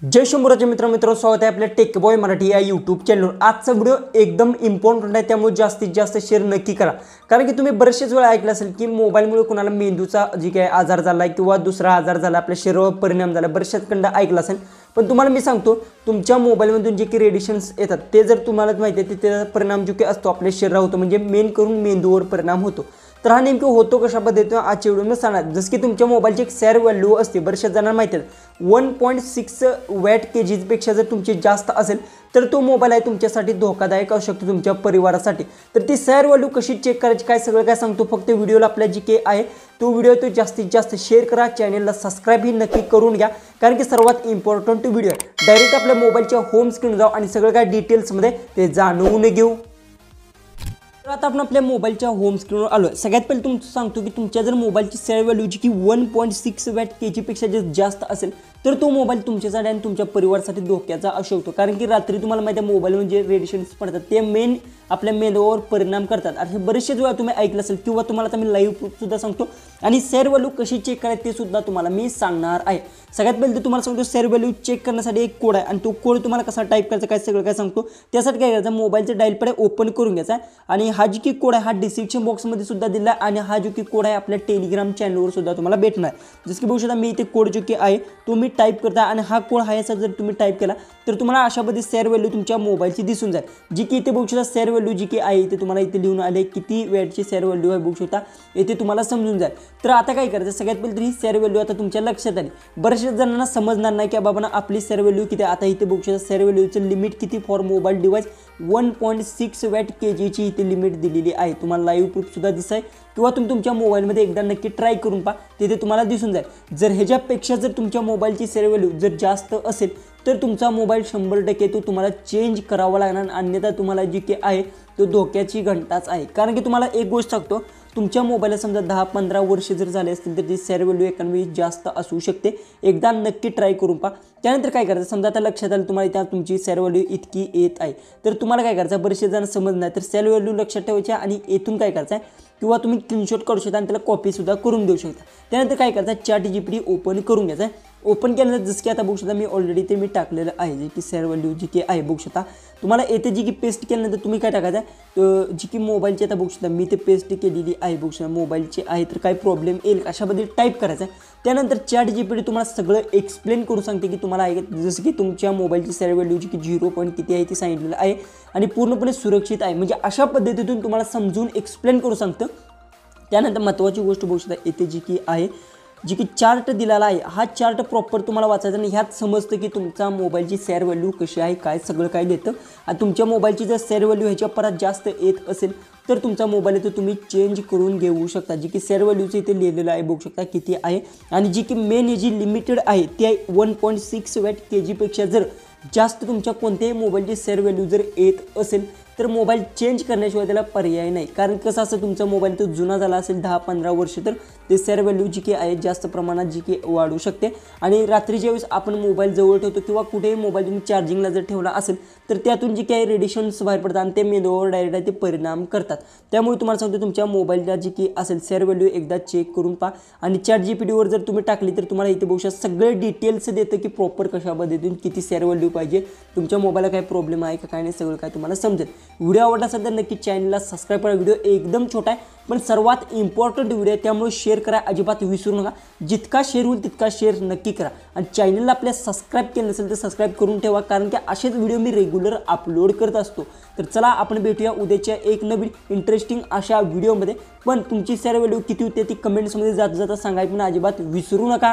जय शंभूराजे मित्र स्वागत आहे आपल्या टेक बॉय मराठी या यूट्यूब चॅनलवर। आजचा व्हिडिओ एकदम इम्पॉर्टंट आहे, त्यामुळे जास्तीत जास्त शेअर नक्की करा। कारण की तुम्ही बरेचशेच वेळा ऐकलं असेल की मोबाईलमुळे कुणाला मेंदूचा जी काही आजार झाला किंवा दुसरा आजार झाला, आपल्या शरीरावर परिणाम झाला, बरेचशाच कंड ऐकलं असेल। पण तुम्हाला मी सांगतो, तुमच्या मोबाईलमधून जे की रेडिएशन्स येतात ते जर तुम्हाला माहिती आहे त्याचा परिणाम जो की असतो आपल्या शरीरावर होतो, म्हणजे मेन करून मेंदूवर परिणाम होतो। तर हा नेमकं होतो कशा पद्धतीने आजच्या व्हिडिओमध्ये सांगणार। जसं की तुमच्या मोबाईलची एक सॅर व्हॅल्यू असते, बऱ्याचशा जणांना माहिती आहे 1.6 वॅट kg पेक्षा जर तुमची जास्त असेल तर तो मोबाईल आहे तुमच्यासाठी धोकादायक असू शकतो, तुमच्या परिवारासाठी। तर ती सॅर व्हॅल्यू कशी चेक करायची काय सगळं काय सांगतो, फक्त व्हिडिओला आपल्या जी काही आहे तो व्हिडिओ तो जास्तीत जास्त शेअर करा, चॅनलला सबस्क्राईब ही नक्की करून घ्या, कारण की सर्वात इम्पॉर्टंट व्हिडिओ आहे। डायरेक्ट आपल्या मोबाईलच्या होम स्क्रीन जाऊ आणि सगळं काय डिटेल्समध्ये ते जाणून घेऊ। तर आता आपण आपल्या मोबाईलच्या होम स्क्रीनवर आलो आहे। सगळ्यात पहिले तुमचं सांगतो की तुमच्या जर मोबाईलची सॅर व्हॅल्यू जी की 1.6 वॅट kg पेक्षा जर जास्त असेल तर तो मोबाईल तुमच्यासाठी आणि तुमच्या परिवारासाठी धोक्याचा असू शकतो। कारण की रात्री तुम्हाला माहिती आहे मोबाईलवर जे रेडिएशन्स पडतात ते मेन आपल्या मेंदूवर परिणाम करतात। आणि बरेचसे वेळा तुम्ही ऐकलं असेल किंवा तुम्हाला आता मी लाईव्ह प्रूफ सुद्धा सांगतो, आणि सॅर व्हॅल्यू कशी चेक करायची ते सुद्धा तुम्हाला मी सांगणार आहे। सगळ्यात पहिले तर तुम्हाला सांगतो सॅर व्हॅल्यू चेक करण्यासाठी एक कोड आहे, आणि तो कोड तुम्हाला कसा टाईप करायचा काय सगळं काय सांगतो। त्यासाठी काय करायचं, मोबाईलचं डायल पॅड ओपन करून घ्यायचा आणि हा जी की कोड आहे हा डिस्क्रिप्शन बॉक्समध्ये सुद्धा दिला आहे, आणि हा जो की कोड आहे आपल्या टेलिग्राम चॅनलवर सुद्धा तुम्हाला भेटणार आहे। जसं की बघू शकता मी इथे कोड जो की आहे तो मी टाईप करता, आणि हा कोड आहे याचा जर तुम्ही टाईप केला तर तुम्हाला अशा पद्धतीने सॅर व्हॅल्यू तुमच्या मोबाईलची दिसून जाईल। जी की इथे बघू शकता सॅर व्हॅल्यू जी की आहे इथे तुम्हाला इथे लिहून आले किती वॅटची सॅर व्हॅल्यू आहे, बघू शकता इथे तुम्हाला समजून जाईल। तर आता काय करायचं, सगळ्यात पहिले तरी सॅर व्हॅल्यू आता तुमच्या लक्षात आली। बऱ्याचशा जणांना समजणार नाही की बाबा आपली सॅर व्हॅल्यू किती। आता इथे बघू शकता सॅर व्हॅल्यूचं लिमिट किती for mobile device 1.6 watt kg ची इथे लिमिट दिलेली आहे। तुम्हाला लाईव्ह प्रूफ सुद्धा दिसाय किंवा तुम्ही तुमच्या मोबाईलमध्ये एकदा नक्की ट्राय करून पहा, तिथे तुम्हाला दिसून जाईल। जर ह्याच्यापेक्षा जर तुमच्या मोबाईलची सॅर व्हॅल्यू जर जास्त असेल तर तुमचा मोबाईल 100% तो तुम्हाला चेंज करावा लागणार, अन्यथा तुम्हाला जी की आहे तो धोक्याची घंटाच आहे। कारण की तुम्हाला एक गोष्ट सांगतो, तुमच्या मोबाईलला समजा 10-15 वर्ष जर झाले असतील तर ती सॅर व्हॅल्यू एकावेळी जास्त असू शकते। एकदा नक्की ट्राय करून पहा। त्यानंतर काय करायचं, समजा आता लक्षात आलं तुम्हाला इथे तुमची सॅर व्हॅल्यू इतकी येत आहे, तर तुम्हाला काय करायचं, बरेचसे जण समज नाही तर सॅर व्हॅल्यू लक्षात ठेवायची आणि येथून काय करायचं किंवा तुम्ही स्क्रीनशॉट काढू शकता आणि त्याला कॉपी सुद्धा करून देऊ शकता। त्यानंतर काय करायचं, ChatGPT ओपन करून घ्यायचं आहे। ओपन केल्यानंतर जसं की आता बघू शकता मी ऑलरेडी ते मी टाकलेलं आहे, जे की सॅर व्हॅल्यू जी की आहे बघू शकता। तुम्हाला येथे जी की पेस्ट केल्यानंतर तुम्ही काय टाकायचं तर जी की मोबाईलची आता बघू शकता मी ते पेस्ट केलेली आहे, बघू शकता मोबाईलची आहे तर काय प्रॉब्लेम येईल अशा पद्धतीने टाईप करायचं आहे। त्यानंतर ChatGPT तुम्हाला सगळं एक्सप्लेन करून सांगते की तुम्हाला आहे जसं की तुमच्या मोबाईलची सॅर व्हॅल्यू जी की 0 पॉईंट किती आहे ती सांगितलेलं आहे आणि पूर्णपणे सुरक्षित आहे, म्हणजे अशा पद्धतीतून तुम्हाला समजून एक्सप्लेन करून सांगतं। त्यानंतर महत्त्वाची गोष्ट बघू शकता येथे जी की आहे जी की चार्ट दिलेला आहे, हा चार्ट प्रॉपर तुम्हाला वाचायचा आणि ह्यात समजतं की तुमचा मोबाईलची सॅर व्हॅल्यू कशी आहे काय सगळं काय देतं। आणि तुमच्या मोबाईलची जर सॅर व्हॅल्यू ह्याच्या परत जास्त येत असेल तर तुमचा मोबाईल इथे तुम्ही चेंज करून घेऊ शकता। जी की सॅर व्हॅल्यूचं इथे लिहिलेलं आहे बघू शकता किती आहे, आणि जी की मेन जी लिमिटेड आहे ती आहे 1.6 वॅट kg पेक्षा जर जास्त तुमच्या कोणत्याही मोबाईलची सॅर व्हॅल्यू जर येत असेल तर मोबाईल चेंज करण्याशिवाय त्याला पर्याय नाही। कारण कसं असं तुमचा मोबाईल तो जुना झाला असेल 10-15 वर्ष तर ते सॅर व्हॅल्यू जी की आहे जास्त प्रमाणात जी की वाढू शकते। आणि रात्री ज्यावेळेस आपण मोबाईल जवळ ठेवतो किंवा कुठेही मोबाईल तुम्ही चार्जिंगला जर ठेवला असेल तर त्यातून जी काही रेडिएशन्स बाहेर पडतात आणि ते मेंदूवर डायरेक्ट आहे ते परिणाम करतात। त्यामुळे तुम्हाला सांगतो तुमच्या मोबाईलला जी की असेल सॅर व्हॅल्यू एकदा चेक करून पहा, आणि ChatGPTवर जर तुम्ही टाकली तर तुम्हाला इथे बघू शकता सगळे डिटेल्स देतं की प्रॉपर कशा पद्धतीने किती सॅर व्हॅल्यू पाहिजे, तुमच्या मोबाईलला काय प्रॉब्लेम आहे का काय नाही सगळं काय तुम्हाला समजेल। व्हिडिओ आवडला असेल तर नक्की चॅनलला सबस्क्राईब करा। व्हिडिओ एकदम छोटा आहे पण सर्वात इम्पॉर्टंट व्हिडिओ आहे, त्यामुळे शेअर करा अजिबात विसरू नका। जितका शेअर होईल तितका शेअर नक्की करा, आणि चॅनलला आपल्या सबस्क्राईब केलं नसेल तर सबस्क्राईब करून ठेवा, कारण की असेच व्हिडिओ मी रेग्युलर अपलोड करत असतो। तर चला आपण भेटूया उद्याच्या एक नवीन इंटरेस्टिंग अशा व्हिडिओमध्ये। पण तुमची सॅर व्हॅल्यू किती होते ती कमेंट्समध्ये जाता सांगायला पण अजिबात विसरू नका।